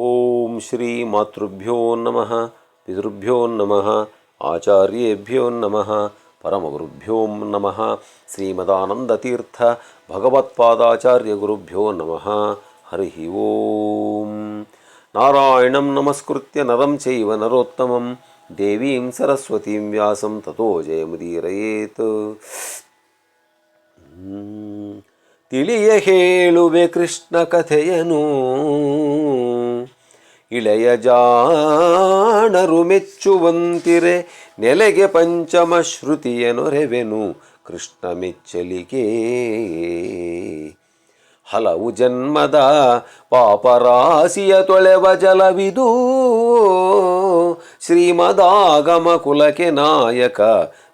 ಓಂ ಶ್ರೀ ಮಾತೃಭ್ಯೋ ನಮಃ ಪಿತೃಭ್ಯೋ ನಮಃ ಆಚಾರ್ಯೇಭ್ಯೋ ನಮಃ ಪರಮಗುರುಭ್ಯೋ ನಮಃ ಶ್ರೀಮದಾನಂದತೀರ್ಥ ಭಗವತ್ಪಾದಾಚಾರ್ಯ ಗುರುಭ್ಯೋ ನಮಃ ಹರಿ ಓಂ. ನಾರಾಯಣಂ ನಮಸ್ಕೃತ್ಯ ನರಂ ಚೈವ ನರೋತ್ತಮಂ ದೇವೀಂ ಸರಸ್ವತೀಂ ವ್ಯಾಸಂ ತತೋ ಜಯಮುದೀರಯೇತ್. ತಿಳಿಯ ಹೇಳುವೆ ಕೃಷ್ಣ ಕಥೆಯನು, ಇಳೆಯ ಜಾಣರು ಮೆಚ್ಚುವಂತಿರೆ ನೆಲೆಗೆ ಪಂಚಮ ಶ್ರುತಿಯನೊರೆವೆನು ಕೃಷ್ಣ ಮೆಚ್ಚಲಿಗೆ. ಹಲವು ಜನ್ಮದ ಪಾಪರಾಶಿಯ ತೊಳೆವ ಜಲವಿದು, ಶ್ರೀಮದಾಗಮ ಕುಲಕ್ಕೆ ನಾಯಕ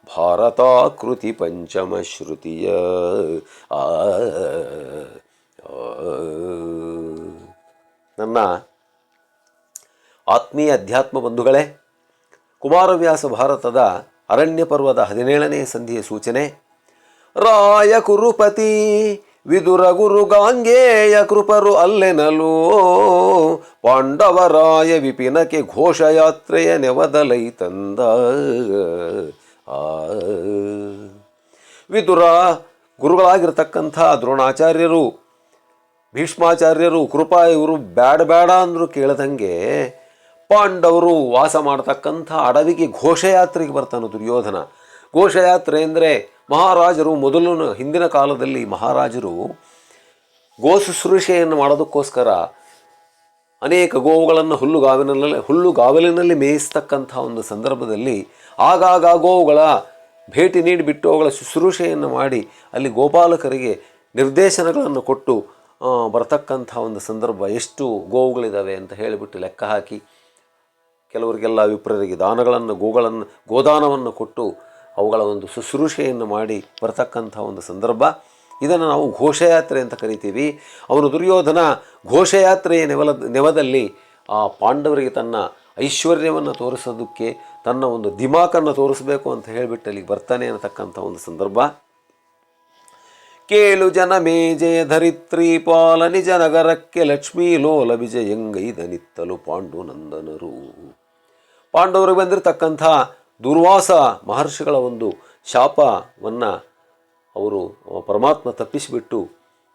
ಭಾರತಾಕೃತಿ ಪಂಚಮ ಶ್ರುತಿಯ. ನನ್ನ ಆತ್ಮೀಯ ಅಧ್ಯಾತ್ಮ ಬಂಧುಗಳೇ, ಕುಮಾರವ್ಯಾಸ ಭಾರತದ ಅರಣ್ಯ ಪರ್ವದ 17ನೇ ಸಂಧಿಯ ಸೂಚನೆ. ರಾಯ ಕುರುಪತಿ ವಿದುರ ಗುರು ಗಾಂಗೇಯ ಕೃಪರು ಅಲ್ಲೆನಲು, ಪಾಂಡವರಾಯ ವಿಪಿನಕ್ಕೆ ಘೋಷಯಾತ್ರೆಯ ನೆವದಲೈ ತಂದ. ವಿದುರ ಗುರುಗಳಾಗಿರ್ತಕ್ಕಂಥ ದ್ರೋಣಾಚಾರ್ಯರು, ಭೀಷ್ಮಾಚಾರ್ಯರು, ಕೃಪಾ ಇವರು ಬೇಡ ಅಂದರೂ ಕೇಳದಂಗೆ ಪಾಂಡವರು ವಾಸ ಮಾಡ್ತಕ್ಕಂಥ ಅಡವಿಗೆ ಘೋಷಯಾತ್ರೆಗೆ ಬರ್ತಾನೆ ದುರ್ಯೋಧನ. ಘೋಷಯಾತ್ರೆ ಅಂದರೆ ಮಹಾರಾಜರು ಹಿಂದಿನ ಕಾಲದಲ್ಲಿ ಮಹಾರಾಜರು ಗೋಶುಶ್ರೂಷೆಯನ್ನು ಮಾಡೋದಕ್ಕೋಸ್ಕರ ಅನೇಕ ಗೋವುಗಳನ್ನು ಹುಲ್ಲುಗಾವಲಿನಲ್ಲಿ ಮೇಯಿಸ್ತಕ್ಕಂಥ ಒಂದು ಸಂದರ್ಭದಲ್ಲಿ ಆಗಾಗ ಗೋವುಗಳ ಭೇಟಿ ನೀಡಿಬಿಟ್ಟು ಅವುಗಳ ಶುಶ್ರೂಷೆಯನ್ನು ಮಾಡಿ ಅಲ್ಲಿ ಗೋಪಾಲಕರಿಗೆ ನಿರ್ದೇಶನಗಳನ್ನು ಕೊಟ್ಟು ಬರ್ತಕ್ಕಂಥ ಒಂದು ಸಂದರ್ಭ. ಎಷ್ಟು ಗೋವುಗಳಿದ್ದಾವೆ ಅಂತ ಹೇಳಿಬಿಟ್ಟು ಲೆಕ್ಕ ಹಾಕಿ ಕೆಲವರಿಗೆಲ್ಲ ವಿಪ್ರರಿಗೆ ಗೋದಾನವನ್ನು ಕೊಟ್ಟು ಅವುಗಳ ಒಂದು ಶುಶ್ರೂಷೆಯನ್ನು ಮಾಡಿ ಬರ್ತಕ್ಕಂಥ ಒಂದು ಸಂದರ್ಭ. ಇದನ್ನು ನಾವು ಘೋಷಯಾತ್ರೆ ಅಂತ ಕರಿತೀವಿ. ಅವನು ದುರ್ಯೋಧನ ಘೋಷಯಾತ್ರೆಯ ನೆವದಲ್ಲಿ ಆ ಪಾಂಡವರಿಗೆ ತನ್ನ ಐಶ್ವರ್ಯವನ್ನು ತೋರಿಸೋದಕ್ಕೆ, ತನ್ನ ಒಂದು ದಿಮಾಕನ್ನು ತೋರಿಸಬೇಕು ಅಂತ ಹೇಳಿಬಿಟ್ಟು ಅಲ್ಲಿಗೆ ಬರ್ತಾನೆ ಅನ್ನತಕ್ಕಂಥ ಒಂದು ಸಂದರ್ಭ. ಕೇಳು ಜನ ಮೇ ಜಯ ಧರಿತ್ರಿ ಪಾಲ ನಿಜ ನಗರಕ್ಕೆ ಲಕ್ಷ್ಮೀ ಲೋಲ ವಿಜಯಂಗೈದನಿತ್ತಲು ಪಾಂಡುನಂದನರು. ಪಾಂಡವರಿಗೆ ಬಂದಿರತಕ್ಕಂಥ ದುರ್ವಾಸ ಮಹರ್ಷಿಗಳ ಒಂದು ಶಾಪವನ್ನು ಅವರು ಪರಮಾತ್ಮ ತಪ್ಪಿಸಿಬಿಟ್ಟು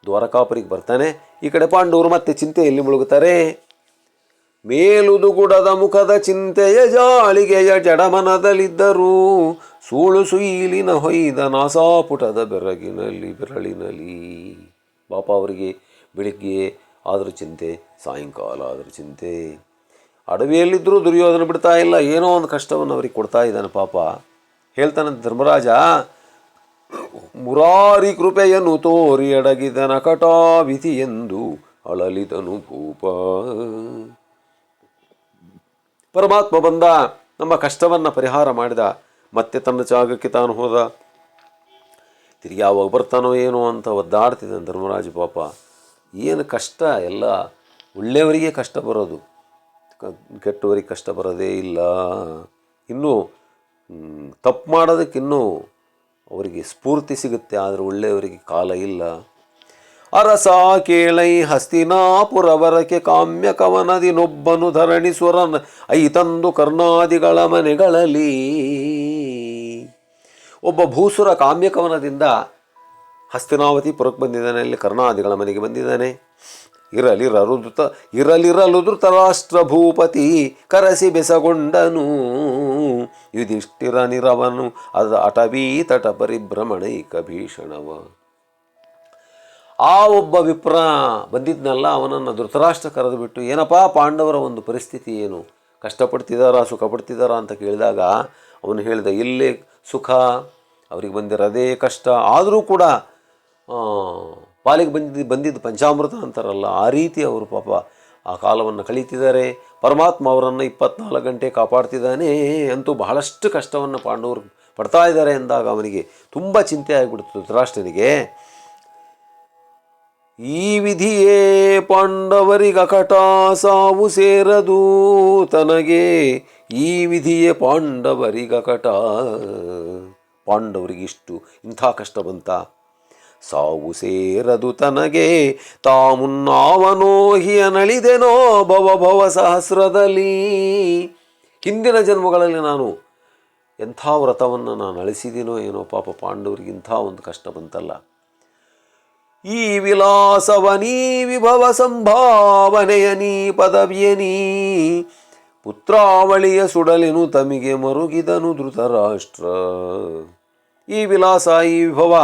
ದ್ವಾರಕಾಪುರಿಗೆ ಬರ್ತಾನೆ. ಈ ಕಡೆ ಪಾಂಡವರು ಮತ್ತೆ ಚಿಂತೆಯಲ್ಲಿ ಮುಳುಗುತ್ತಾರೆ. ಮೇಲುದುಗುಡದ ಮುಖದ ಚಿಂತೆಯ ಜಾಳಿಗೆಯ ಜಡಮನದಲ್ಲಿದ್ದರೂ, ಸೂಳು ಸುಯಿಲಿನ ಹೊಯ್ದ ನಾಸಾಪುಟದ ಬೆರಳಿನಲ್ಲಿ. ಪಾಪ ಅವರಿಗೆ ಬೆಳಿಗ್ಗೆ ಆದರೂ ಚಿಂತೆ, ಸಾಯಂಕಾಲ ಆದರೂ ಚಿಂತೆ. ಅಡವಿಯಲ್ಲಿದ್ದರೂ ದುರ್ಯೋಧನ ಬಿಡ್ತಾ ಇಲ್ಲ, ಏನೋ ಒಂದು ಕಷ್ಟವನ್ನು ಅವರಿಗೆ ಕೊಡ್ತಾ ಇದ್ದಾನೆ ಪಾಪ. ಹೇಳ್ತಾನಂತ ಧರ್ಮರಾಜ, ಮುರಾರಿ ಕೃಪೆಯನ್ನು ತೋರಿ ಅಡಗಿದನ ಕಟಾವಿಧಿ ಎಂದು ಅಳಲಿದನು ಭೂಪ. ಪರಮಾತ್ಮ ಬಂದ, ನಮ್ಮ ಕಷ್ಟವನ್ನು ಪರಿಹಾರ ಮಾಡಿದ, ಮತ್ತೆ ತನ್ನ ಜಾಗಕ್ಕೆ ತಾನು ಹೋದ. ತಿರುಗಿ ಯಾವಾಗ ಬರ್ತಾನೋ ಏನೋ ಅಂತ ಒದ್ದಾಡ್ತಿದ್ದಾನೆ ಧರ್ಮರಾಜ ಪಾಪ. ಏನು ಕಷ್ಟ, ಎಲ್ಲ ಒಳ್ಳೆಯವರಿಗೆ ಕಷ್ಟ ಬರೋದು, ಕೆಟ್ಟವರಿಗೆ ಕಷ್ಟ ಬರೋದೇ ಇಲ್ಲ. ಇನ್ನೂ ತಪ್ಪು ಮಾಡೋದಕ್ಕೆ ಇನ್ನೂ ಅವರಿಗೆ ಸ್ಫೂರ್ತಿ ಸಿಗುತ್ತೆ, ಆದರೆ ಒಳ್ಳೆಯವರಿಗೆ ಕಾಲ ಇಲ್ಲ. ಅರಸ ಕೇಳೈ ಹಸ್ತಿನಾಪುರವರಕ್ಕೆ ಕಾಮ್ಯ ಕವನದಿ ನೊಬ್ಬನು ಧರಣಿಸುರನ್ ಐತಂದು ಕರ್ಣಾದಿಗಳ ಮನೆಗಳಲ್ಲಿ. ಒಬ್ಬ ಭೂಸುರ ಕಾಮ್ಯ ಕವನದಿಂದ ಹಸ್ತಿನಾವತಿ ಪುರಕ್ಕೆ ಬಂದಿದ್ದಾನೆ, ಅಲ್ಲಿ ಕರ್ಣಾದಿಗಳ ಮನೆಗೆ ಬಂದಿದ್ದಾನೆ. ಇರಲಿರಲು ಧೃತರಾಷ್ಟ್ರ ಭೂಪತಿ ಕರಸಿ ಬೆಸಗೊಂಡನು, ಯುಧಿಷ್ಠಿರ ನಿರವನು ಅದ ಅಟವೀ ತಟ ಪರಿಭ್ರಮಣೈಕ ಭೀಷಣವ. ಆ ಒಬ್ಬ ವಿಪ್ರ ಬಂದಿದ್ನಲ್ಲ, ಅವನನ್ನು ಧೃತರಾಷ್ಟ್ರ ಕರೆದು ಬಿಟ್ಟು, ಏನಪ್ಪ ಪಾಂಡವರ ಒಂದು ಪರಿಸ್ಥಿತಿ ಏನು, ಕಷ್ಟಪಡ್ತಿದ್ದಾರಾ ಸುಖ ಪಡ್ತಿದ್ದಾರಾ ಅಂತ ಕೇಳಿದಾಗ ಅವನು ಹೇಳಿದ, ಇಲ್ಲೇ ಸುಖ, ಅವರಿಗೆ ಬಂದಿರೋದೇ ಕಷ್ಟ, ಆದರೂ ಕೂಡ ಪಾಲಿಗೆ ಬಂದಿದ್ದು ಪಂಚಾಮೃತ ಅಂತಾರಲ್ಲ, ಆ ರೀತಿ ಅವರು ಪಾಪ ಆ ಕಾಲವನ್ನು ಕಳೀತಿದ್ದಾರೆ. ಪರಮಾತ್ಮ ಅವರನ್ನು 24 ಗಂಟೆ ಕಾಪಾಡ್ತಿದ್ದಾನೆ. ಅಂತೂ ಬಹಳಷ್ಟು ಕಷ್ಟವನ್ನು ಪಾಂಡವರು ಪಡ್ತಾ ಇದ್ದಾರೆ ಎಂದಾಗ ಅವನಿಗೆ ತುಂಬ ಚಿಂತೆ ಆಗಿಬಿಡ್ತು ಧೃತರಾಷ್ಟ್ರನಿಗೆ. ಈ ವಿಧಿಯೇ ಪಾಂಡವರಿಗಕಟ ಸಾವು ಸೇರದು ತನಗೆ, ಈ ವಿಧಿಯೇ ಪಾಂಡವರಿಗಕಟ. ಪಾಂಡವರಿಗಿಷ್ಟು ಇಂಥ ಕಷ್ಟ ಬಂತ. ಸಾವು ಸೇರದು ತನಗೆ ತಾಮುನ್ನಾವನೋ ಹಿಯನಳಿದೆನೋ ಭವ ಭವ ಸಹಸ್ರದಲ್ಲಿ. ಹಿಂದಿನ ಜನ್ಮಗಳಲ್ಲಿ ನಾನು ಎಂಥ ವ್ರತವನ್ನು ನಾನು ಅಳಿಸಿದ್ದೀನೋ ಏನೋ, ಪಾಪ ಪಾಂಡವರಿಗೆ ಇಂಥ ಒಂದು ಕಷ್ಟ ಬಂತಲ್ಲ. ಈ ವಿಲಾಸವನೀ ವಿಭವ ಸಂಭಾವನೆಯ ನೀ ಪದವಿಯನೀ ಪುತ್ರಾವಳಿಯ ಸುಡಲೆನು ತಮಿಗೆ ಮರುಗಿದನು ಧೃತರಾಷ್ಟ್ರ. ಈ ವಿಲಾಸ, ಈ ವಿಭವ,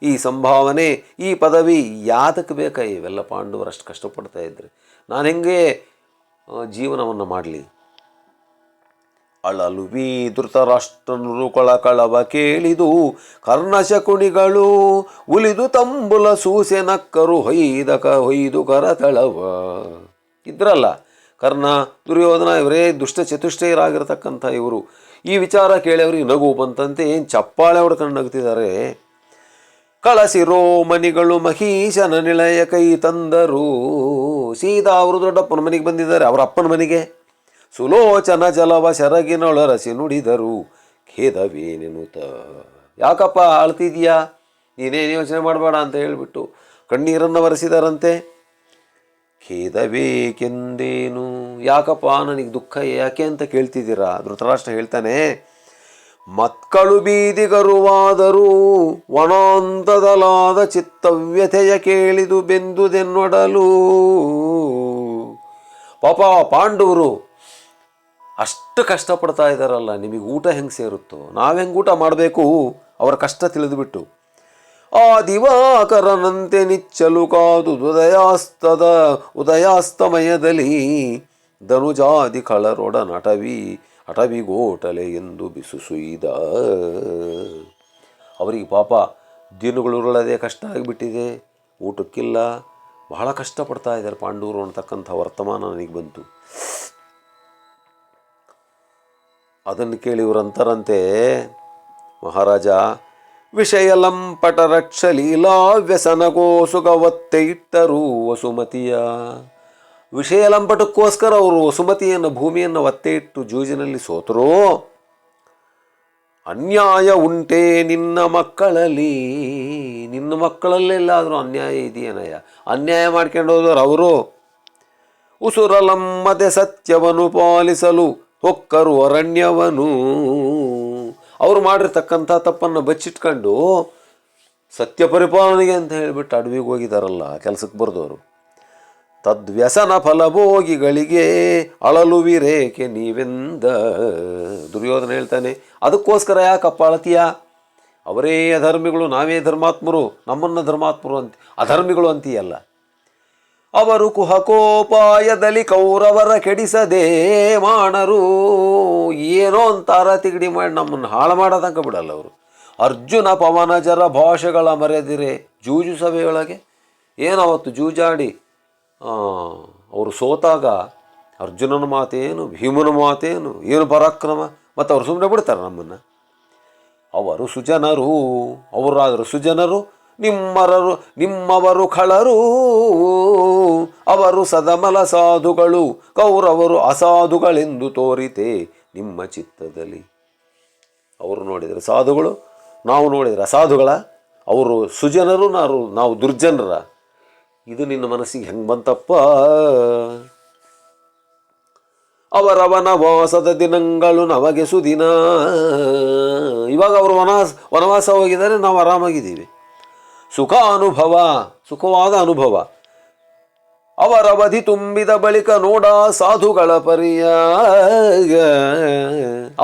ಈ ಸಂಭಾವನೆ, ಈ ಪದವಿ ಯಾತಕ್ಕೆ ಬೇಕಾ? ಇವೆಲ್ಲ ಪಾಂಡವರು ಅಷ್ಟು ಕಷ್ಟಪಡ್ತಾ ಇದ್ರೆ ನಾನು ಹೆಂಗೆ ಜೀವನವನ್ನು ಮಾಡಲಿ? ಅಳಲುವಿ ಧೃತರಾಷ್ಟ್ರನು ಕಳಕಳವ ಕೇಳಿದು ಕರ್ಣಶಕುಣಿಗಳು ಉಲಿದು ತಂಬುಲ ಸೂಸೆ ನಕ್ಕರು ಹೊಯ್ದು ಕರತಳವ. ಇದ್ರಲ್ಲ ಕರ್ಣ, ದುರ್ಯೋಧನ, ಇವರೇ ದುಷ್ಟ ಚತುಷ್ಟಯರಾಗಿರ್ತಕ್ಕಂಥ ಇವರು. ಈ ವಿಚಾರ ಕೇಳಿ ಅವ್ರಿಗೆ ನಗು ಬಂತಂತೆ. ಏನು ಚಪ್ಪಾಳೆ ಹೊಡ್ಕೊಂಡು ನಗ್ತಿದ್ದಾರೆ. ಕಳಸಿರೋ ಮನಿಗಳು ಮಹೀಶನ ನಿಳಯ ಕೈ ತಂದರು. ಸೀದಾ ಅವರು ದೊಡ್ಡಪ್ಪನ ಮನೆಗೆ ಬಂದಿದ್ದಾರೆ, ಅವರ ಅಪ್ಪನ ಮನೆಗೆ. ಸುಲೋಚನ ಜಲವ ಸೆರಗಿನೊಳರಸಿ ನುಡಿದರು ಖೇದವೇನೆನುತ. ಯಾಕಪ್ಪ ಅಳ್ತಿದ್ಯಾ, ನೀನೇನು ಯೋಚನೆ ಮಾಡಬೇಡ ಅಂತ ಹೇಳಿಬಿಟ್ಟು ಕಣ್ಣೀರನ್ನು ಒರೆಸಿದರಂತೆ. ಖೇದಬೇಕೆಂದೇನು, ಯಾಕಪ್ಪ ನನಗೆ ದುಃಖ ಯಾಕೆ ಅಂತ ಕೇಳ್ತಿದ್ದೀರಾ? ಧೃತರಾಷ್ಟ್ರ ಹೇಳ್ತಾನೆ, ಮಕ್ಕಳು ಬೀದಿಗರುವಾದರೂ ವನಾಂತದಲಾದ ಚಿತ್ತವ್ಯಥೆಯ ಕೇಳಿದು ಬೆಂದುದೆನ್ನೊಡಲು. ಪಾಪ ಪಾಂಡವರು ಅಷ್ಟು ಕಷ್ಟಪಡ್ತಾ ಇದ್ದಾರಲ್ಲ, ನಿಮಗೆ ಊಟ ಹೆಂಗೆ ಸೇರುತ್ತೋ, ನಾವು ಹೆಂಗೆ ಊಟ ಮಾಡಬೇಕು ಅವರ ಕಷ್ಟ ತಿಳಿದುಬಿಟ್ಟು. ಆ ದಿವಾಕರನಂತೆ ನಿಚ್ಚಲು ಕಾದು ಉದಯಾಸ್ತಮಯದಲ್ಲಿ ಧನುಜಾದಿ ಕಳರೊಡ ಅಟವಿಗೋಟಲೆ ಎಂದು ಬಿಸುಸುಯ್ದ. ಅವರಿಗೆ ಪಾಪ ದಿನಗಳುರುಳದೆ ಕಷ್ಟ ಆಗಿಬಿಟ್ಟಿದೆ, ಊಟಕ್ಕಿಲ್ಲ, ಬಹಳ ಕಷ್ಟಪಡ್ತಾ ಇದ್ದಾರೆ ಪಾಂಡವರು ಅಂತಕ್ಕಂಥ ವರ್ತಮಾನ ನನಗೆ ಬಂತು. ಅದನ್ನು ಕೇಳಿ ಇವರಂತರಂತೆ, ಮಹಾರಾಜ, ವಿಷಯ ಲಂಪಟ ರಕ್ಷ ಲೀಲಾ ವ್ಯಸನಗೋಸುಗವತ್ತೆ ಇಟ್ಟರು ವಸುಮತಿಯ. ವಿಷಯ ಲಂಪಟಕ್ಕೋಸ್ಕರ ಅವರು ವಸುಮತಿಯನ್ನು, ಭೂಮಿಯನ್ನು ಒತ್ತೆ ಇಟ್ಟು ಜೂಜಿನಲ್ಲಿ ಸೋತರು. ಅನ್ಯಾಯ ಉಂಟೇ ನಿನ್ನ ಮಕ್ಕಳಲ್ಲಿ, ನಿನ್ನ ಮಕ್ಕಳಲ್ಲೆಲ್ಲಾದರೂ ಅನ್ಯಾಯ ಇದೆಯೇನಯ್ಯ? ಅನ್ಯಾಯ ಮಾಡ್ಕೊಂಡು ಹೋದವರು ಅವರು. ಉಸುರಲಮ್ಮದೆ ಸತ್ಯವನ್ನು ಪಾಲಿಸಲು ಹೊಕ್ಕರು ಅರಣ್ಯವನು. ಅವರು ಮಾಡಿರ್ತಕ್ಕಂಥ ತಪ್ಪನ್ನು ಬಚ್ಚಿಟ್ಕೊಂಡು ಸತ್ಯ ಪರಿಪಾಲನೆಗೆ ಅಂತ ಹೇಳಿಬಿಟ್ಟು ಅಡವಿಗೆ ಹೋಗಿದ್ದಾರಲ್ಲ ಕೆಲಸಕ್ಕೆ ಬರೆದವರು. ತದ್ವ್ಯಸನ ಫಲಭೋಗಿಗಳಿಗೆ ಅಳಲುವಿರೇಕೆ ನೀವೆಂದ. ದುರ್ಯೋಧನ ಹೇಳ್ತಾನೆ, ಅದಕ್ಕೋಸ್ಕರ ಯಾಕಪ್ಪ ಅಳತೀಯ? ಅವರೇ ಅಧರ್ಮಿಗಳು, ನಾವೇ ಧರ್ಮಾತ್ಮರು, ನಮ್ಮನ್ನು ಧರ್ಮಾತ್ಮರು ಅಂತ ಅಧರ್ಮಿಗಳು ಅಂತೀಯಲ್ಲ. ಅವರು ಕುಹಕೋಪಾಯದಲ್ಲಿ ಕೌರವರ ಕೆಡಿಸದೆ ಮಾಡರು. ಏನೋ ಅಂತಾರ ತಿಗಡಿ ಮಾಡಿ ನಮ್ಮನ್ನು ಹಾಳು ಮಾಡೋದಂಕ ಬಿಡಲ್ಲ ಅವರು. ಅರ್ಜುನ ಪವನಜರ ಭಾಷೆಗಳ ಮರೆದಿರೆ ಜೂಜು ಸಭೆಯೊಳಗೆ ಏನವತ್ತು ಜೂಜಾಡಿ ಅವರು ಸೋತಾಗ ಅರ್ಜುನನ ಮಾತೇನು, ಭೀಮನ ಮಾತೇನು, ಏನು ಪರಾಕ್ರಮ, ಮತ್ತು ಅವರು ಸುಮ್ಮನೆ ಬಿಡ್ತಾರೆ ನಮ್ಮನ್ನು. ಅವರು ಸುಜನರು, ಅವರಾದರೂ ಸುಜನರು, ನಿಮ್ಮವರು ಖಳರು. ಅವರು ಸದಮಲ ಸಾಧುಗಳು, ಕೌರವರು ಅಸಾಧುಗಳೆಂದು ತೋರಿತೆ ನಿಮ್ಮ ಚಿತ್ತದಲ್ಲಿ. ಅವರು ನೋಡಿದರೆ ಸಾಧುಗಳು, ನಾವು ನೋಡಿದರೆ ಅಸಾಧುಗಳ. ಅವರು ಸುಜನರು, ನಾವು ದುರ್ಜನರ. ಇದು ನಿನ್ನ ಮನಸ್ಸಿಗೆ ಹೆಂಗೆ ಬಂತಪ್ಪ? ಅವರ ವನವಾಸದ ದಿನಗಳು ನಮಗೆ ಸುದಿನ. ಇವಾಗ ಅವರು ವನವಾಸ ಹೋಗಿದ್ದಾರೆ, ನಾವು ಆರಾಮಾಗಿದ್ದೀವಿ. ಸುಖವಾದ ಅನುಭವ. ಅವರ ಅವಧಿ ತುಂಬಿದ ಬಳಿಕ ನೋಡ ಸಾಧುಗಳ ಪರಿಯ.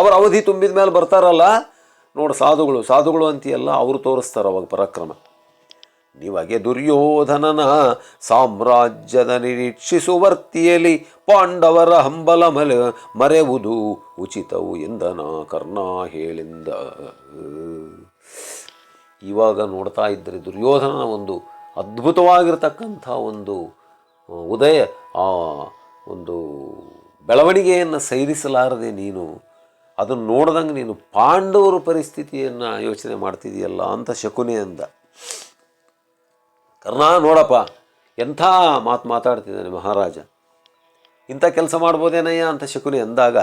ಅವರ ಅವಧಿ ತುಂಬಿದ ಮೇಲೆ ಬರ್ತಾರಲ್ಲ, ನೋಡು ಸಾಧುಗಳು ಅಂತೀಯಲ್ಲ, ಅವರು ತೋರಿಸ್ತಾರೆ ಅವಾಗ ಪರಾಕ್ರಮ. ನಿಮಗೆ ದುರ್ಯೋಧನನ ಸಾಮ್ರಾಜ್ಯದ ನಿರೀಕ್ಷಿಸುವರ್ತಿಯಲ್ಲಿ ಪಾಂಡವರ ಹಂಬಲ ಮರೆಯುವುದು ಉಚಿತವು ಎಂದನ ಕರ್ಣ ಹೇಳಿಂದ. ಇವಾಗ ನೋಡ್ತಾ ಇದ್ದರೆ ದುರ್ಯೋಧನನ ಒಂದು ಅದ್ಭುತವಾಗಿರ್ತಕ್ಕಂಥ ಒಂದು ಒಂದು ಬೆಳವಣಿಗೆಯನ್ನು ಸೈರಿಸಲಾರದೆ ನೀನು ಅದನ್ನು ನೋಡ್ದಂಗೆ ನೀನು ಪಾಂಡವರ ಪರಿಸ್ಥಿತಿಯನ್ನು ಯೋಚನೆ ಮಾಡ್ತಿದೆಯಲ್ಲ ಅಂತ ಶಕುನಿ ಅಂದ. ಕರ್ಣ ನೋಡಪ್ಪ, ಎಂಥ ಮಾತಾಡ್ತಿದ್ದಾನೆ ಮಹಾರಾಜ, ಇಂಥ ಕೆಲಸ ಮಾಡ್ಬೋದೇನಯ್ಯ ಅಂತ ಶಕುನಿ ಅಂದಾಗ,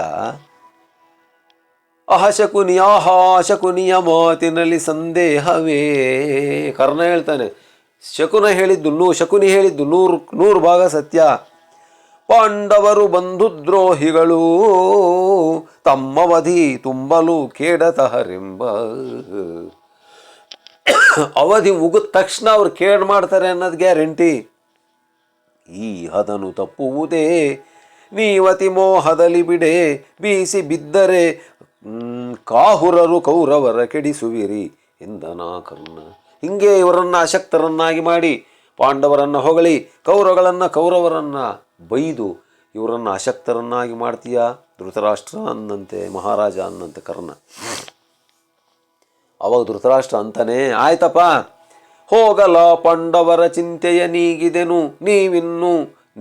ಶಕುನಿಯ ಮಾತಿನಲ್ಲಿ ಸಂದೇಹವೇ. ಕರ್ಣ ಹೇಳ್ತಾನೆ, ಶಕುನಿ ಹೇಳಿದ್ದು ನೂರು ಭಾಗ ಸತ್ಯ. ಪಾಂಡವರು ಬಂಧುದ್ರೋಹಿಗಳು ತಮ್ಮವಧಿ ತುಂಬಲು ಕೇಡತಹರೆಂಬ. ಅವಧಿ ಮುಗಿದ ತಕ್ಷಣ ಅವ್ರು ಕೇಡ್ ಮಾಡ್ತಾರೆ ಅನ್ನೋದು ಗ್ಯಾರಂಟಿ. ಈ ಹದನು ತಪ್ಪುವುದೇ ನೀವತಿ ಮೋಹದಲ್ಲಿ ಬಿಡೆ, ಬೀಸಿ ಬಿದ್ದರೆ ಕಾಹುರರು ಕೌರವರ ಕೆಡಿಸುವಿರಿ ಎಂದನಾ ಕರ್ಣ. ಹಿಂಗೆ ಇವರನ್ನು ಅಶಕ್ತರನ್ನಾಗಿ ಮಾಡಿ, ಪಾಂಡವರನ್ನು ಹೊಗಳಿ ಕೌರವರನ್ನು ಬೈದು ಇವರನ್ನು ಅಶಕ್ತರನ್ನಾಗಿ ಮಾಡ್ತೀಯಾ ಧೃತರಾಷ್ಟ್ರ ಅನ್ನಂತೆ, ಮಹಾರಾಜ ಅನ್ನಂತೆ ಕರ್ಣ. ಅವಾಗ ಧೃತರಾಷ್ಟ್ರ ಅಂತಾನೆ, ಆಯ್ತಪ್ಪ ಹೋಗಲ ಪಾಂಡವರ ಚಿಂತೆಯ ನೀಗಿದೆನು, ನೀವಿನ್ನು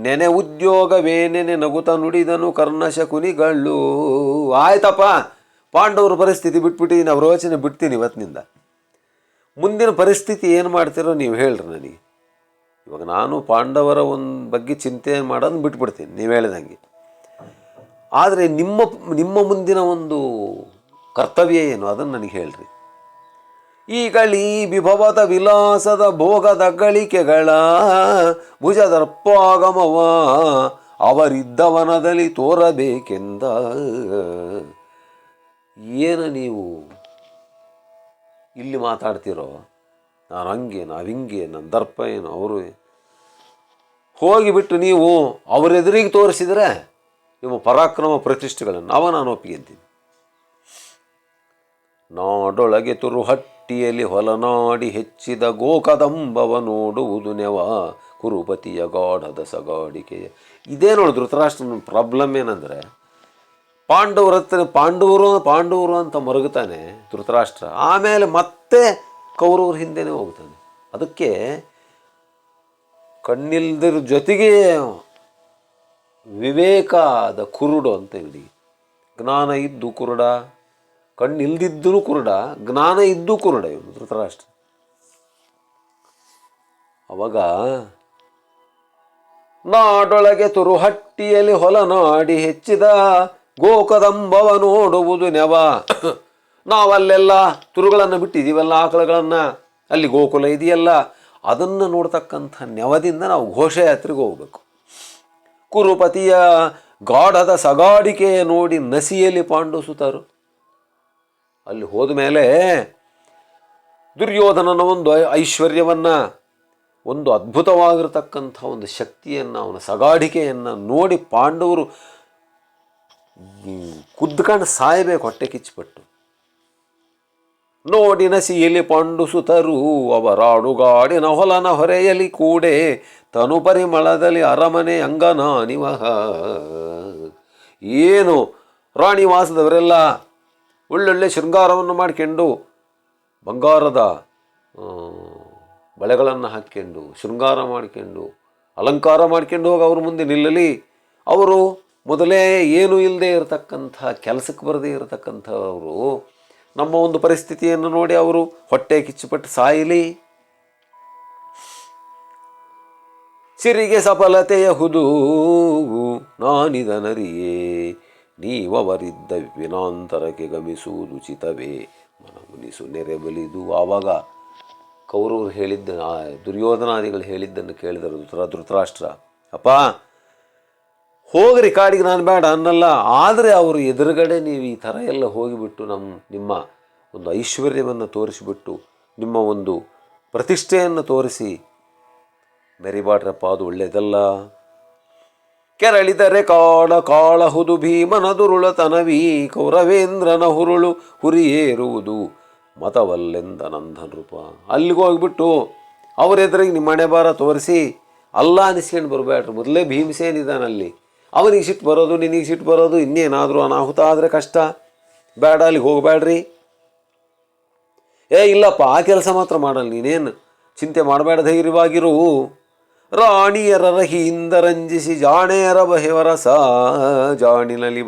ನೆನೆ ಉದ್ಯೋಗವೇನೆನೆ ನಗುತ ನುಡಿದನು ಕರ್ಣ ಶಕುನಿಗಳು. ಆಯ್ತಪ್ಪ, ಪಾಂಡವರ ಪರಿಸ್ಥಿತಿ ಬಿಟ್ಬಿಟ್ಟು ಅವ್ರ ಯೋಚನೆ ಬಿಡ್ತೀನಿ ಇವತ್ತಿನಿಂದ. ಮುಂದಿನ ಪರಿಸ್ಥಿತಿ ಏನು ಮಾಡ್ತೀರೋ ನೀವು ಹೇಳ್ರಿ ನನಗೆ. ಇವಾಗ ನಾನು ಪಾಂಡವರ ಬಗ್ಗೆ ಚಿಂತೆ ಮಾಡೋದನ್ನು ಬಿಟ್ಬಿಡ್ತೀನಿ ನೀವು ಹೇಳಿದಂಗೆ. ಆದರೆ ನಿಮ್ಮ ಮುಂದಿನ ಒಂದು ಕರ್ತವ್ಯ ಏನು ಅದನ್ನು ನನಗೆ ಹೇಳ್ರಿ. ಈಗಲೀ ವಿಭವದ ವಿಲಾಸದ ಭೋಗದ ಗಳಿಕೆಗಳ ಭುಜದರ್ಪಾಗಮವ ಅವರಿದ್ದವನದಲ್ಲಿ ತೋರಬೇಕೆಂದ. ಏನು ನೀವು ಇಲ್ಲಿ ಮಾತಾಡ್ತಿರೋ, ನಾನು ಹಂಗೆ ನಾವಿಂಗೆ ನನ್ನ ದರ್ಪ ಏನು ಅವರು ಹೋಗಿಬಿಟ್ಟು ನೀವು ಅವರೆದುರಿಗೆ ತೋರಿಸಿದರೆ ನಿಮ್ಮ ಪರಾಕ್ರಮ ಪ್ರತಿಷ್ಠೆಗಳನ್ನು ನಾನು ಒಪ್ಪಿಗೆಂತೀನಿ. ನಾಡೊಳಗೆ ತುರುಹಟ್ಟಿಯಲ್ಲಿ ಹೊಲನಾಡಿ ಹೆಚ್ಚಿದ ಗೋಕದಂಬವ ನೋಡುವುದು ನೆವ ಕುರುಪತಿಯ ಗಾಢದ ಸಗಾಡಿಕೆಯ. ಇದೇ ನೋಡಿ ಧೃತರಾಷ್ಟ್ರನ ಪ್ರಾಬ್ಲಮ್ ಏನಂದರೆ, ಪಾಂಡವರ ಹತ್ರ ಪಾಂಡವರು ಅಂತ ಮರುಗುತ್ತಾನೆ ಧೃತರಾಷ್ಟ್ರ, ಆಮೇಲೆ ಮತ್ತೆ ಕೌರವ್ರ ಹಿಂದೆನೇ ಹೋಗ್ತಾನೆ. ಅದಕ್ಕೆ ಕಣ್ಣಿಲ್ದಿರ ಜೊತೆಗೆ ವಿವೇಕದ ಕುರುಡು ಅಂತ ಹೇಳಿ, ಜ್ಞಾನ ಇದ್ದು ಕುರುಡ, ಕಣ್ಣಿಲ್ದಿದ್ದರೂ ಕುರುಡ, ಜ್ಞಾನ ಇದ್ದು ಕುರುಡ ಇವನು ಧೃತರಾಷ್ಟ್ರ. ಅವಾಗ ನಾಡೊಳಗೆ ತುರುಹಟ್ಟಿಯಲ್ಲಿ ಹೊಲನಾಡಿ ಹೆಚ್ಚಿದ ಗೋಕದಂಬವ ನೋಡುವುದು ನೆವ. ನಾವಲ್ಲೆಲ್ಲ ತುರುಗಳನ್ನು ಬಿಟ್ಟಿದ್ದೀವಲ್ಲ, ಆಕಳುಗಳನ್ನು, ಅಲ್ಲಿ ಗೋಕುಲ ಇದೆಯಲ್ಲ, ಅದನ್ನು ನೋಡ್ತಕ್ಕಂಥ ನೆವದಿಂದ ನಾವು ಘೋಷಯಾತ್ರೆಗೆ ಹೋಗಬೇಕು. ಕುರುಪತಿಯ ಗಾಢದ ಸಗಾಡಿಕೆಯ ನೋಡಿ ನಸಿಯಲ್ಲಿ ಪಾಂಡು ಸುತರು. ಅಲ್ಲಿ ಹೋದ ಮೇಲೆ ದುರ್ಯೋಧನನ ಒಂದು ಐಶ್ವರ್ಯವನ್ನು, ಒಂದು ಅದ್ಭುತವಾಗಿರತಕ್ಕಂಥ ಒಂದು ಶಕ್ತಿಯನ್ನು, ಅವನ ಸಗಾಡಿಕೆಯನ್ನು ನೋಡಿ ಪಾಂಡವರು ಕುದ್ಕೊಂಡು ಸಾಯಬೇಕು ಹೊಟ್ಟೆ ಕಿಚ್ಚಿಪಟ್ಟು. ನೋಡಿ ನಸಿಯಲ್ಲಿ ಪಾಂಡು ಸುತರು ಅವರಾಡುಗಾಡಿನ ಹೊಲನ ಹೊರೆಯಲಿ ಕೂಡೆ ತನು ಪರಿಮಳದಲ್ಲಿ ಅರಮನೆ ಅಂಗನ ನಿವಹ. ಏನು ರಾಣಿವಾಸದವರೆಲ್ಲ ಒಳ್ಳೊಳ್ಳೆ ಶೃಂಗಾರವನ್ನು ಮಾಡ್ಕೊಂಡು, ಬಂಗಾರದ ಬಳೆಗಳನ್ನು ಹಾಕ್ಕೊಂಡು, ಶೃಂಗಾರ ಮಾಡ್ಕೊಂಡು, ಅಲಂಕಾರ ಮಾಡ್ಕೊಂಡು ಹೋಗಿ ಅವ್ರ ಮುಂದೆ ನಿಲ್ಲಲಿ. ಅವರು ಮೊದಲೇ ಏನೂ ಇಲ್ಲದೆ ಇರತಕ್ಕಂಥ, ಕೆಲಸಕ್ಕೆ ಬರದೇ ಇರತಕ್ಕಂಥವರು ನಮ್ಮ ಒಂದು ಪರಿಸ್ಥಿತಿಯನ್ನು ನೋಡಿ ಅವರು ಹೊಟ್ಟೆ ಕಿಚ್ಚುಪಟ್ಟು ಸಾಯಲಿ. ಸಿರಿಗೆ ಸಫಲತೆಯ ಹುದು ನಾನಿದನರಿಯೇ, ನೀವರಿದ್ದ ವಿನಾಂತರಕ್ಕೆ ಗಮಿಸುವುದು ಉಚಿತವೇ ಮನಮುನಿಸು ನೆರೆಬಲಿದು. ಆವಾಗ ಕೌರವರು ಹೇಳಿದ್ದ, ದುರ್ಯೋಧನಾದಿಗಳು ಹೇಳಿದ್ದನ್ನು ಕೇಳಿದರು ಧೃತರಾಷ್ಟ್ರ, ಅಪ್ಪ ಹೋಗ್ರಿ ಕಾಡಿಗೆ, ನಾನು ಬೇಡ ಅನ್ನಲ್ಲ, ಆದರೆ ಅವರು ಎದುರುಗಡೆ ನೀವು ಈ ಥರ ಎಲ್ಲ ಹೋಗಿಬಿಟ್ಟು ನಿಮ್ಮ ಒಂದು ಐಶ್ವರ್ಯವನ್ನು ತೋರಿಸಿಬಿಟ್ಟು, ನಿಮ್ಮ ಒಂದು ಪ್ರತಿಷ್ಠೆಯನ್ನು ತೋರಿಸಿ ಮೆರಿಬಾಡ್ರಪ್ಪ, ಅದು ಒಳ್ಳೆಯದಲ್ಲ. ಕೆರಳಿದರೆ ಕಾಳಹುದು ಭೀಮನ ದುರುಳತನವೀ ಕೌರವೇಂದ್ರನ ಹುರುಳು ಹುರಿಯೇರುವುದು ಮತವಲ್ಲೆಂದ ನಂದನೃಪ. ಅಲ್ಲಿಗೆ ಹೋಗ್ಬಿಟ್ಟು ಅವರೆದುರಿಗೆ ನಿಮ್ಮ ಹಣೆ ಬಾರ ತೋರಿಸಿ ಅಲ್ಲ ಅನಿಸ್ಕೊಂಡು ಬರಬೇಡ್ರಿ. ಮೊದಲೇ ಭೀಮಸೇನಿದ್ದಾನಲ್ಲಿ, ಅವನಿಗೆ ಸಿಟ್ಟು ಬರೋದು, ನಿನಗೆ ಸಿಟ್ಟು ಬರೋದು, ಇನ್ನೇನಾದರೂ ಅನಾಹುತ ಆದರೆ ಕಷ್ಟ, ಬೇಡ ಅಲ್ಲಿಗೆ ಹೋಗಬೇಡ್ರಿ. ಇಲ್ಲಪ್ಪ ಆ ಕೆಲಸ ಮಾತ್ರ ಮಾಡಲ್ಲ, ನೀನೇನು ಚಿಂತೆ ಮಾಡಬೇಡ, ಧೈರ್ಯವಾಗಿರು. ರಾಣಿಯರ ರಹಿಯಿಂದ ರಂಜಿಸಿ ಜಾಣೆಯರ ಬಹೆವರಸ, ಜಾಣಿನಲ್ಲಿ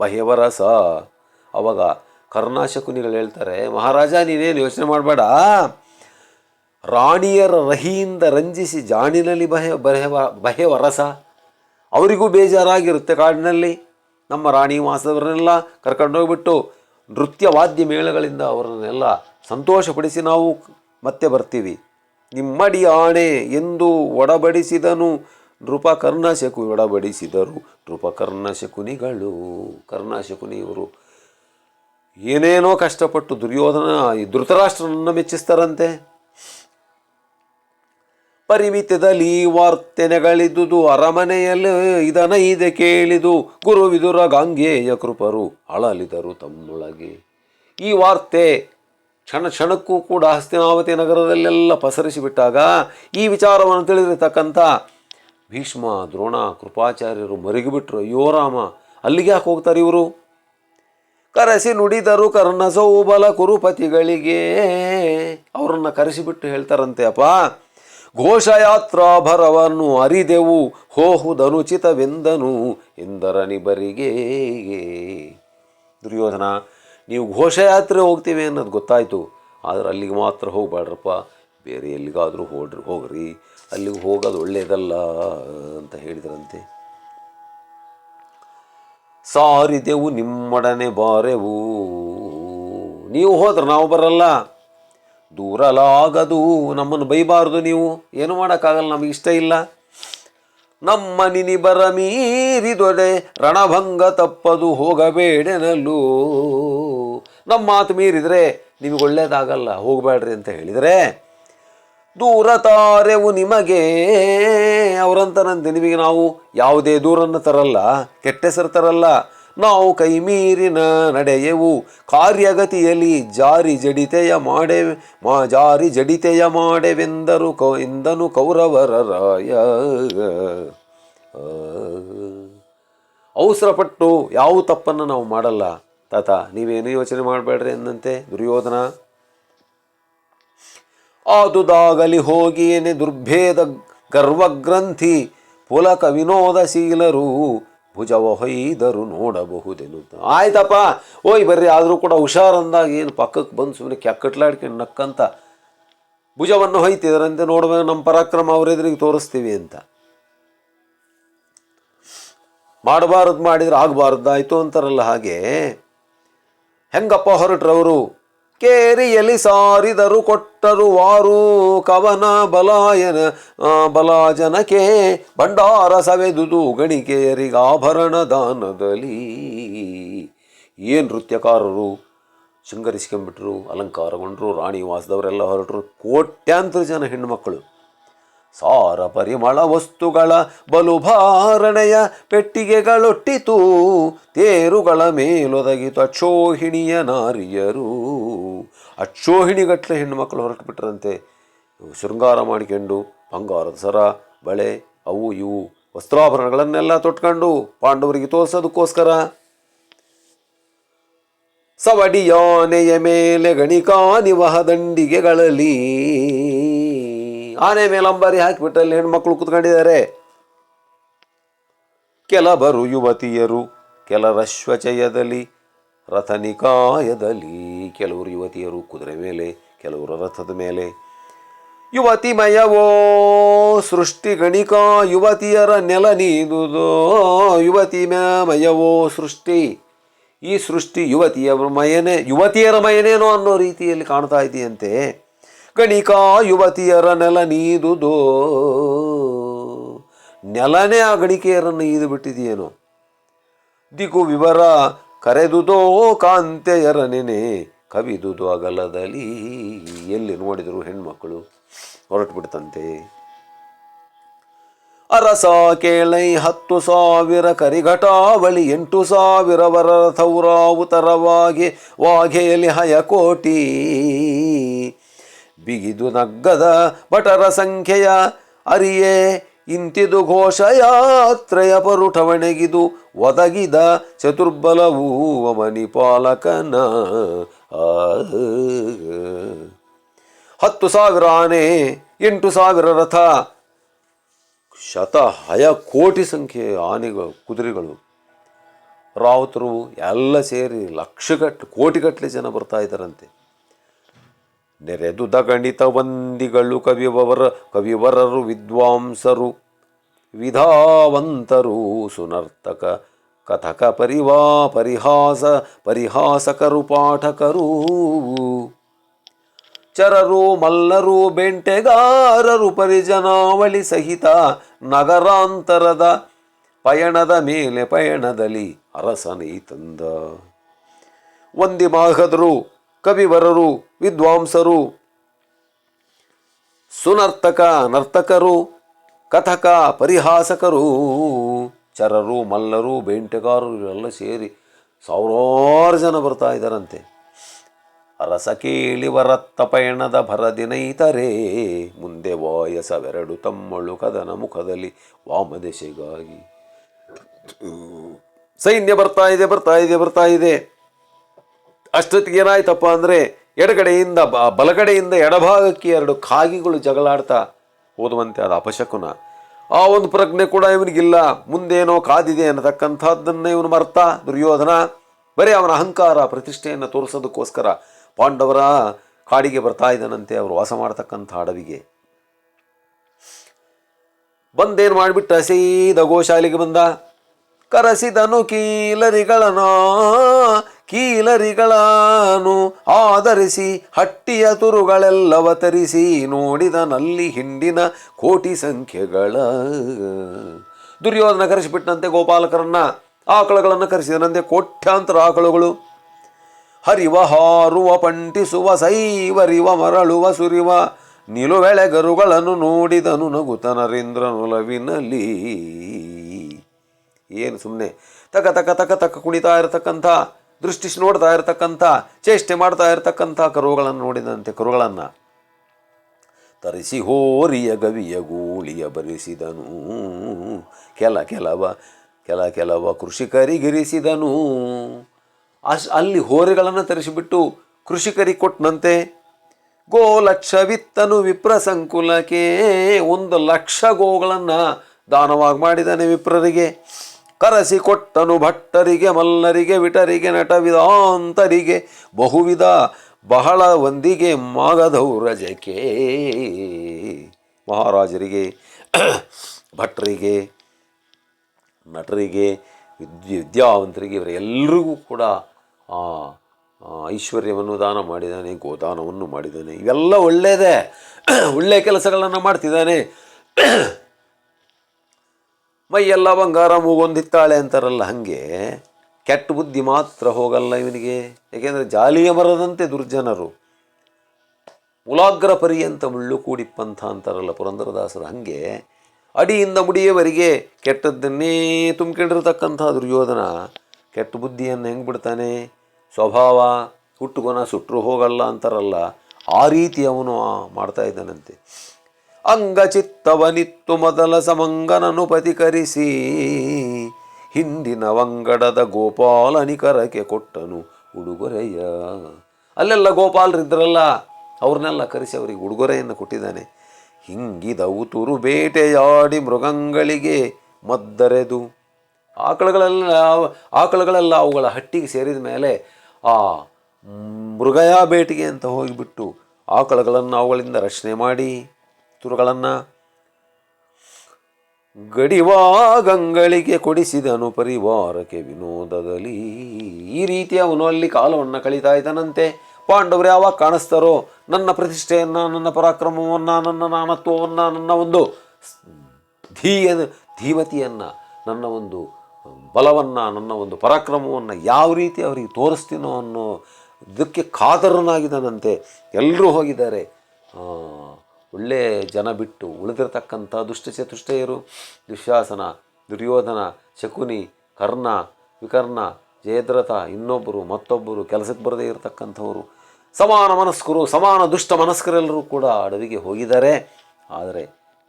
ಬಹೆವರಸ. ಅವಾಗ ಕರ್ಣಾಶಕುನಿಗಳು ಹೇಳ್ತಾರೆ, ಮಹಾರಾಜ ನೀನೇನು ಯೋಚನೆ ಮಾಡಬೇಡ, ರಾಣಿಯರ ರಹಿಯಿಂದ ರಂಜಿಸಿ ಜಾಣಿನಲ್ಲಿ ಬಹೆವರಸ. ಅವರಿಗೂ ಬೇಜಾರಾಗಿರುತ್ತೆ ಕಾಡಿನಲ್ಲಿ. ನಮ್ಮ ರಾಣಿ ಮಾಸದವರನ್ನೆಲ್ಲ ಕರ್ಕೊಂಡೋಗ್ಬಿಟ್ಟು ನೃತ್ಯ ವಾದ್ಯ ಮೇಳಗಳಿಂದ ಅವರನ್ನೆಲ್ಲ ಸಂತೋಷಪಡಿಸಿ ನಾವು ಮತ್ತೆ ಬರ್ತೀವಿ. ನಿಮ್ಮಡಿ ಆಣೆ ಎಂದು ಒಡಬಡಿಸಿದನು ಒಡಬಡಿಸಿದರು ನೃಪಕರ್ಣಶಕುನಿಗಳು. ಕರ್ಣಶಕುನಿ ಇವರು ಏನೇನೋ ಕಷ್ಟಪಟ್ಟು ಈ ಧೃತರಾಷ್ಟ್ರನನ್ನು ಮೆಚ್ಚಿಸ್ತಾರಂತೆ. ಪರಿಮಿತದಲ್ಲಿ ವಾರ್ತೆನೆಗಳಿದುದು ಅರಮನೆಯಲ್ಲಿ ಇದನೈದೆ ಕೇಳಿದು ಗುರುವಿದುರ ಗಾಂಗೇಯ ಕೃಪರು ಅಳಲಿದರು ತಮ್ಮೊಳಗೆ. ಈ ವಾರ್ತೆ ಕ್ಷಣಕ್ಕೂ ಕೂಡ ಹಸ್ತಿನಾವತಿ ನಗರದಲ್ಲೆಲ್ಲ ಪಸರಿಸಿಬಿಟ್ಟಾಗ ಈ ವಿಚಾರವನ್ನು ತಿಳಿದಿರತಕ್ಕಂಥ ಭೀಷ್ಮ, ದ್ರೋಣ, ಕೃಪಾಚಾರ್ಯರು ಮರುಗಿಬಿಟ್ರು. ಅಯ್ಯೋ ರಾಮ, ಅಲ್ಲಿಗೆ ಯಾಕೆ ಹೋಗ್ತಾರೆ ಇವರು? ಕರೆಸಿ ನುಡಿದರು ಕರ್ಣಸೌಬಲ ಕುರುಪತಿಗಳಿಗೆ. ಅವರನ್ನು ಕರೆಸಿಬಿಟ್ಟು ಹೇಳ್ತಾರಂತೆ, ಅಪ್ಪ ಘೋಷಯಾತ್ರಾಭರವನ್ನು ಅರಿದೆವು ಹೋಹುದನುಚಿತವೆಂದನು ಎಂದರನಿಬರಿಗೆ. ದುರ್ಯೋಧನ, ನೀವು ಘೋಷಯಾತ್ರೆ ಹೋಗ್ತೀವಿ ಅನ್ನೋದು ಗೊತ್ತಾಯಿತು, ಆದರೆ ಅಲ್ಲಿಗೆ ಮಾತ್ರ ಹೋಗಬೇಡ್ರಪ್ಪ, ಬೇರೆ ಎಲ್ಲಿಗಾದರೂ ಹೋಗ್ರಿ, ಅಲ್ಲಿಗೆ ಹೋಗೋದು ಒಳ್ಳೆಯದಲ್ಲ ಅಂತ ಹೇಳಿದ್ರಂತೆ. ಸಾರಿದೆವು ನಿಮ್ಮೊಡನೆ ಬಾರೆವು, ನೀವು ಹೋದ್ರೆ ನಾವು ಬರಲ್ಲ, ದೂರಲಾಗದು, ನಮ್ಮನ್ನು ಬೈಬಾರ್ದು, ನೀವು ಏನು ಮಾಡೋಕ್ಕಾಗಲ್ಲ, ನಮಗೆ ಇಷ್ಟ ಇಲ್ಲ. ನಮ್ಮ ನಿನಿಬರ ಮೀರಿದೊಡೆ ರಣಭಂಗ ತಪ್ಪದು ಹೋಗಬೇಡೆನಲ್ಲೂ. ನಮ್ಮ ಮಾತು ಮೀರಿದರೆ ನಿಮಗೆ ಒಳ್ಳೇದಾಗಲ್ಲ, ಹೋಗಬೇಡ್ರಿ ಅಂತ ಹೇಳಿದರೆ ದೂರ ತಾರೆವು ನಿಮಗೆ. ಅವರಂತನಂತೆ ನಿಮಗೆ ನಾವು ಯಾವುದೇ ದೂರನ್ನು ತರಲ್ಲ, ಕೆಟ್ಟ ಹೆಸರು ತರಲ್ಲ. ನಾವು ಕೈ ಮೀರಿನ ನಡೆಯೆವು ಕಾರ್ಯಗತಿಯಲ್ಲಿ ಜಾರಿ ಜಡಿತೆಯ ಮಾಡೆವೆಂದರು ಎಂದನು ಕೌರವರ ರಾಯ. ಅವಸರಪಟ್ಟು ಯಾವ ತಪ್ಪನ್ನು ನಾವು ಮಾಡಲ್ಲ ತಾತ, ನೀವೇನು ಯೋಚನೆ ಮಾಡಬೇಡ್ರಿ ಎಂದಂತೆ ದುರ್ಯೋಧನ. ಆದುದಾಗಲಿ ಹೋಗಿಯೇನೆ ದುರ್ಭೇದ ಗರ್ವಗ್ರಂಥಿ ಪುಲಕ ವಿನೋದಶೀಲರು ಭುಜವ ಹೊಯ್ದರು ನೋಡಬಹುದೆನು. ಆಯ್ತಪ್ಪ ಹೋಯ್ ಬರ್ರಿ, ಆದರೂ ಕೂಡ ಹುಷಾರಂದಾಗ ಏನು ಪಕ್ಕಕ್ಕೆ ಬಂದು ಸುಮ್ಮನೆ ಕೆಕ್ಕಟ್ಲಾಡ್ಕೊಂಡು ನಕ್ಕಂತ ಭುಜವನ್ನು ಹೊಯ್ತಿದ್ರಂತೆ. ನೋಡ್ಬೇಕು ನಮ್ಮ ಪರಾಕ್ರಮ ಅವರೆದುರಿಗೆ ತೋರಿಸ್ತೀವಿ ಅಂತ. ಮಾಡಬಾರದು ಮಾಡಿದ್ರೆ ಆಗಬಾರ್ದಾಯ್ತು ಅಂತಾರಲ್ಲ, ಹಾಗೆ ಹೆಂಗಪ್ಪ ಹೊರಟ್ರವರು? ಕೇರಿಯಲ್ಲಿ ಸಾರಿದರು ಕೊಟ್ಟರು ವಾರು ಕವನ ಬಲಾಜನಕ್ಕೆ ಭಂಡಾರ ಸವೆದುದು ಗಣಿಕೆಯರಿಗೆ ಆಭರಣ ದಾನದಲ್ಲಿ. ಏನು ನೃತ್ಯಕಾರರು ಶೃಂಗರಿಸ್ಕೊಂಡ್ಬಿಟ್ರು, ಅಲಂಕಾರಗೊಂಡ್ರು, ರಾಣಿ ವಾಸದವರೆಲ್ಲ ಹೊರಟರು. ಕೋಟ್ಯಾಂತರ ಜನ ಹೆಣ್ಣುಮಕ್ಕಳು ಸಾರ ಪರಿಮಳ ವಸ್ತುಗಳ ಬಲುಭಾರಣೆಯ ಪೆಟ್ಟಿಗೆಗಳೊಟ್ಟಿತು ತೇರುಗಳ ಮೇಲೊದಗಿತು ಅಕ್ಷೋಹಿಣಿಯ ನಾರಿಯರು. ಅಕ್ಷೋಹಿಣಿಗಟ್ಟಲೆ ಹೆಣ್ಣುಮಕ್ಕಳು ಹೊರಟು ಬಿಟ್ರಂತೆ, ಶೃಂಗಾರ ಮಾಡಿಕೊಂಡು ಬಂಗಾರದ ಸರ, ಬಳೆ, ಅವು ಇವು ವಸ್ತ್ರಾಭರಣಗಳನ್ನೆಲ್ಲ ತೊಟ್ಕೊಂಡು ಪಾಂಡವರಿಗೆ ತೋರಿಸೋದಕ್ಕೋಸ್ಕರ. ಸವಡಿಯಾನೆಯ ಮೇಲೆ ಗಣಿಕಾ ನಿವಹ ದಂಡಿಗೆಗಳಲ್ಲಿ, ಆನೆ ಮೇಲೆ ಅಂಬಾರಿ ಹಾಕಿಬಿಟ್ಟಲ್ಲಿ ಹೆಣ್ಮಕ್ಳು ಕೂತ್ಕೊಂಡಿದ್ದಾರೆ. ಕೆಲವರು ಯುವತಿಯರು ಕೆಲರಶ್ವಚಯದಲ್ಲಿ ರಥನಿಕಾಯದಲ್ಲಿ. ಕೆಲವರು ಯುವತಿಯರು ಕುದುರೆ ಮೇಲೆ, ಕೆಲವರು ರಥದ ಮೇಲೆ. ಯುವತಿಮಯವೋ ಸೃಷ್ಟಿ ಗಣಿಕಾ ಯುವತಿಯರ ನೆಲ ನೀದುದೋ. ಯುವತಿಮಯವೋ ಸೃಷ್ಟಿ, ಈ ಸೃಷ್ಟಿ ಯುವತಿಯರ ಮಯನೇನೋ ಅನ್ನೋ ರೀತಿಯಲ್ಲಿ ಕಾಣ್ತಾ ಇದೆಯಂತೆ. ಗಣಿಕಾ ಯುವತಿಯರ ನೆಲ ನೀದುದೋ, ನೆಲನೇ ಆ ಗಣಿಕೆಯರನ್ನು ಈದು ಬಿಟ್ಟಿದೆಯೇನೋ. ದಿಗು ವಿವರ ಕರೆದುದೋ ಕಾಂತೆಯರ ನೆನೆ ಕವಿದುದು ಅಗಲದಲ್ಲಿ. ಎಲ್ಲಿ ನೋಡಿದರು ಹೆಣ್ಮಕ್ಕಳು ಹೊರಟು ಬಿಡ್ತಂತೆ. ಅರಸ ಕೇಳೈ 10,000 ಕರಿಘಟಾವಳಿ 8,000 ವರಥೌರಾವುತರವಾಗಿ ವಾಘೆಯಲ್ಲಿ 1 ಕೋಟಿ. ಬಿಗಿದು ನಗ್ಗದ ಭಟರ ಸಂಖ್ಯೆಯ ಅರಿಯೇ ಇಂತಿದು ಘೋಷಯಾತ್ರೆಯ ಪರುಠವಣೆಗಿದು ಒದಗಿದ ಚತುರ್ಬಲವೂ ಮಣಿಪಾಲಕನ. 10,000 ಆನೆ, 8,000 ರಥ, 100 ಕೋಟಿ ಸಂಖ್ಯೆ ಆನೆಗಳು, ಕುದುರೆಗಳು, ರಾವುತರು ಎಲ್ಲ ಸೇರಿ ಕೋಟಿಗಟ್ಟಲೆ ಜನ ಬರ್ತಾ ಇದ್ದಾರಂತೆ. ನೆರೆದು ದಗಣಿತ ವಂದಿಗಳು ಕವಿವರರು ವಿದ್ವಾಂಸರು ವಿಧಾವಂತರು ಸುನರ್ತಕ ಕಥಕ ಪರಿಹಾಸಕರು ಪಾಠಕರು. ಚರರು ಮಲ್ಲರು ಬೆಂಟೆಗಾರರು ಪರಿಜನಾವಳಿ ಸಹಿತ ನಗರಾಂತರದ ಪಯಣದ ಮೇಲೆ ಪಯಣದಲ್ಲಿ ಅರಸನೈ ತಂದ. ವಂದಿ ಮಾಗಧರು, ಕವಿವರರು, ವಿದ್ವಾಂಸರು, ಸುನರ್ತಕ ನರ್ತಕರು, ಕಥಕ ಪರಿಹಾಸಕರು, ಚರರು ಮಲ್ಲರು ಬೇಂಟೆಗಾರರು ಇವರೆಲ್ಲ ಸೇರಿ ಸಾವಿರಾರು ಜನ ಬರ್ತಾ ಇದ್ದಾರಂತೆ. ಅರಸ ಕೇಳಿವರತ್ತ ಪಯಣದ ಭರದಿನೈತರೇ, ಮುಂದೆ ವಾಯಸವೆರಡು ತಮ್ಮಳು ಕದನ ಮುಖದಲ್ಲಿ ವಾಮದೆಸೆಗಾಗಿ. ಸೈನ್ಯ ಬರ್ತಾ ಇದೆ. ಅಷ್ಟೊತ್ತಿಗೆ ಏನಾಯ್ತಪ್ಪ ಅಂದರೆ ಎಡಗಡೆಯಿಂದ ಬಲಗಡೆಯಿಂದ ಎಡಭಾಗಕ್ಕೆ ಎರಡು ಕಾಗಿಗಳು ಜಗಳಾಡ್ತಾ ಹೋದುವಂತೆ ಆದ ಅಪಶಕುನ. ಆ ಒಂದು ಪ್ರಜ್ಞೆ ಕೂಡ ಇವನಿಗಿಲ್ಲ. ಮುಂದೇನೋ ಕಾದಿದೆ ಅನ್ನತಕ್ಕಂಥದ್ದನ್ನು ಇವನು ಮರ್ತ ದುರ್ಯೋಧನ ಬರೀ ಅವನ ಅಹಂಕಾರ ಪ್ರತಿಷ್ಠೆಯನ್ನು ತೋರಿಸೋದಕ್ಕೋಸ್ಕರ ಪಾಂಡವರ ಕಾಡಿಗೆ ಬರ್ತಾ ಇದ್ದಾನಂತೆ, ಅವರು ವಾಸ ಮಾಡತಕ್ಕಂಥ ಅಡವಿಗೆ. ಬಂದೇನು ಮಾಡಿಬಿಟ್ಟ, ಸೀದ ಗೋಶಾಲೆಗೆ ಬಂದ. ಕರೆಸಿದನು ಕೀಲರಿಗಳನ್ನು ಆಧರಿಸಿ ಹಟ್ಟಿಯ ತುರುಗಳೆಲ್ಲವ ತರಿಸಿ ನೋಡಿದನಲ್ಲಿ ಹಿಂಡಿನ ಕೋಟಿ ಸಂಖ್ಯೆಗಳ. ದುರ್ಯೋಧನ ಕರೆಸಿಬಿಟ್ಟಂತೆ ಗೋಪಾಲಕರನ್ನ, ಆಕಳುಗಳನ್ನು ಕರೆಸಿದನಂತೆ, ಕೋಟ್ಯಾಂತರ ಆಕಳುಗಳು. ಹರಿವ ಹಾರುವ ಪಂಟಿಸುವ ಸೈವರಿವ ಮರಳುವ ಸುರಿವ ನಿಲುವೆಳೆಗರುಗಳನ್ನು ನೋಡಿದನು ನಗುತ ನರೇಂದ್ರನುಲವಿನಲ್ಲಿ. ಏನು ಸುಮ್ಮನೆ ತಕ ತಕ ತಕ ತಕ ಕುಣಿತಾ ಇರತಕ್ಕಂಥ, ದೃಷ್ಟಿಸಿ ನೋಡ್ತಾ ಇರತಕ್ಕಂಥ, ಚೇಷ್ಟೆ ಮಾಡ್ತಾ ಇರತಕ್ಕಂಥ ಕರುಗಳನ್ನು ನೋಡಿದಂತೆ ಕರುಗಳನ್ನು ತರಿಸಿ ಹೋರಿಯ ಗವಿಯ ಗೂಳಿಯ ಬರಿಸಿದನು. ಕೆಲವ ಕೃಷಿಕರಿಗಿರಿಸಿದನು. ಅಲ್ಲಿ ಹೋರಿಗಳನ್ನು ತರಿಸಿಬಿಟ್ಟು ಕೃಷಿಕರಿಗೆ ಕೊಟ್ಟನಂತೆ. ಗೋಲಕ್ಷವಿತ್ತನು ವಿಪ್ರ ಸಂಕುಲಕ್ಕೆ, 1,00,000 ಗೋಗಳನ್ನು ದಾನವಾಗಿ ಮಾಡಿದ್ದಾನೆ ವಿಪ್ರರಿಗೆ. ಕರಸಿ ಕೊಟ್ಟನು ಭಟ್ಟರಿಗೆ ಮಲ್ಲರಿಗೆ ವಿಟರಿಗೆ ನಟವಿದಾಂತರಿಗೆ ಬಹುವಿಧ ಬಹಳ ಒಂದಿಗೆ ಮಾಗಧೌರಜಕ್ಕೆ. ಮಹಾರಾಜರಿಗೆ, ಭಟ್ಟರಿಗೆ, ನಟರಿಗೆ, ವಿದ್ಯಾವಂತರಿಗೆ ಇವರೆಲ್ಲರಿಗೂ ಕೂಡ ಐಶ್ವರ್ಯವನ್ನು ದಾನ ಮಾಡಿದ್ದಾನೆ, ಗೋದಾನವನ್ನು ಮಾಡಿದ್ದಾನೆ. ಇವೆಲ್ಲ ಒಳ್ಳೆಯದೇ, ಒಳ್ಳೆಯ ಕೆಲಸಗಳನ್ನು ಮಾಡ್ತಿದ್ದಾನೆ. ಮೈಯೆಲ್ಲ ಬಂಗಾರ ಮೂಗೊಂದಿತ್ತಾಳೆ ಅಂತಾರಲ್ಲ, ಹಾಗೆ ಕೆಟ್ಟ ಬುದ್ಧಿ ಮಾತ್ರ ಹೋಗಲ್ಲ ಇವನಿಗೆ. ಏಕೆಂದರೆ ಜಾಲಿಯ ಮರದಂತೆ ದುರ್ಜನರು, ಮುಲಾಗ್ರ ಪರ್ಯಂತ ಮುಳ್ಳು ಕೂಡಿಪ್ಪಂಥ ಅಂತಾರಲ್ಲ ಪುರಂದರದಾಸರು, ಹಾಗೆ ಅಡಿಯಿಂದ ಮುಡಿಯವರೆಗೆ ಕೆಟ್ಟದ್ದನ್ನೇ ತುಂಬಿಕೊಂಡಿರತಕ್ಕಂಥ ದುರ್ಯೋಧನ ಕೆಟ್ಟ ಬುದ್ಧಿಯನ್ನು ಹೆಂಗೆ ಬಿಡ್ತಾನೆ. ಸ್ವಭಾವ ಹುಟ್ಟುಗೊನ ಸುಟ್ಟರು ಹೋಗಲ್ಲ ಅಂತಾರಲ್ಲ, ಆ ರೀತಿ ಅವನು ಮಾಡ್ತಾ ಇದ್ದಾನಂತೆ. ಅಂಗಚಿತ್ತವನಿತ್ತು ಮೊದಲ ಸಮಂಗನನು ಪತಿಕರಿಸಿ ಹಿಂದಿನ ವಂಗಡದ ಗೋಪಾಲನಿಕರಕ್ಕೆ ಕೊಟ್ಟನು ಉಡುಗೊರೆಯ. ಅಲ್ಲೆಲ್ಲ ಗೋಪಾಲರಿದ್ದರಲ್ಲ, ಅವ್ರನ್ನೆಲ್ಲ ಕರೆಸಿ ಅವರಿಗೆ ಉಡುಗೊರೆಯನ್ನು ಕೊಟ್ಟಿದ್ದಾನೆ. ಹಿಂಗಿದವು ತುರು ಬೇಟೆಯಾಡಿ ಮೃಗಗಳಿಗೆ ಮದ್ದರೆದು. ಆಕಳುಗಳೆಲ್ಲ ಅವುಗಳ ಹಟ್ಟಿಗೆ ಸೇರಿದ ಮೇಲೆ ಆ ಮೃಗಯ ಬೇಟೆಗೆ ಅಂತ ಹೋಗಿಬಿಟ್ಟು ಆಕಳುಗಳನ್ನು ಅವುಗಳಿಂದ ರಕ್ಷಣೆ ಮಾಡಿ ತುರುಗಳನ್ನು ಗಡಿವಾಗಂಗಳಿಗೆ ಕೊಡಿಸಿದನು ಪರಿವಾರಕ್ಕೆ ವಿನೋದದಲ್ಲಿ. ಈ ರೀತಿ ಅವನು ಅಲ್ಲಿ ಕಾಲವನ್ನು ಕಳೀತಾ ಇದ್ದಾನಂತೆ. ಪಾಂಡವರು ಯಾವಾಗ ಕಾಣಿಸ್ತಾರೋ ನನ್ನ ಪ್ರತಿಷ್ಠೆಯನ್ನು, ನನ್ನ ಪರಾಕ್ರಮವನ್ನು, ನನ್ನ ನಾನತ್ವವನ್ನು, ನನ್ನ ಒಂದು ಧೀಮತಿಯನ್ನು, ನನ್ನ ಒಂದು ಬಲವನ್ನು, ನನ್ನ ಒಂದು ಪರಾಕ್ರಮವನ್ನು ಯಾವ ರೀತಿ ಅವರಿಗೆ ತೋರಿಸ್ತೀನೋ ಅನ್ನೋ ಇದಕ್ಕೆ ಕಾತರನಾಗಿದ್ದಾನಂತೆ. ಎಲ್ಲರೂ ಹೋಗಿದ್ದಾರೆ. ಒಳ್ಳೆಯ ಜನ ಬಿಟ್ಟು ಉಳಿದಿರತಕ್ಕಂಥ ದುಷ್ಟಚತುಷ್ಟಯರು, ದುಶ್ಯಾಸನ, ದುರ್ಯೋಧನ, ಶಕುನಿ, ಕರ್ಣ, ವಿಕರ್ಣ, ಜಯದ್ರಥ, ಇನ್ನೊಬ್ಬರು ಮತ್ತೊಬ್ಬರು ಕೆಲಸಕ್ಕೆ ಬರದೇ ಇರತಕ್ಕಂಥವರು, ಸಮಾನ ಮನಸ್ಕರು, ಸಮಾನ ದುಷ್ಟ ಮನಸ್ಕರೆಲ್ಲರೂ ಕೂಡ ಅಡವಿಗೆ ಹೋಗಿದ್ದಾರೆ. ಆದರೆ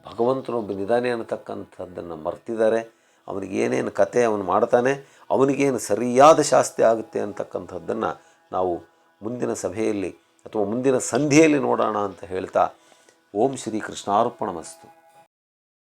ಭಗವಂತನೊಬ್ಬ ನಿಧಾನೆ ಅನ್ನತಕ್ಕಂಥದ್ದನ್ನು ಮರ್ತಿದ್ದಾರೆ. ಅವನಿಗೆ ಏನೇನು ಕತೆ ಅವನು ಮಾಡ್ತಾನೆ, ಅವನಿಗೇನು ಸರಿಯಾದ ಶಾಸ್ತಿ ಆಗುತ್ತೆ ಅಂತಕ್ಕಂಥದ್ದನ್ನು ನಾವು ಮುಂದಿನ ಸಭೆಯಲ್ಲಿ ಅಥವಾ ಮುಂದಿನ ಸಂಧಿಯಲ್ಲಿ ನೋಡೋಣ ಅಂತ ಹೇಳ್ತಾ, ಓಂ ಶ್ರೀ ಕೃಷ್ಣಾರ್ಪಣಮಸ್ತು.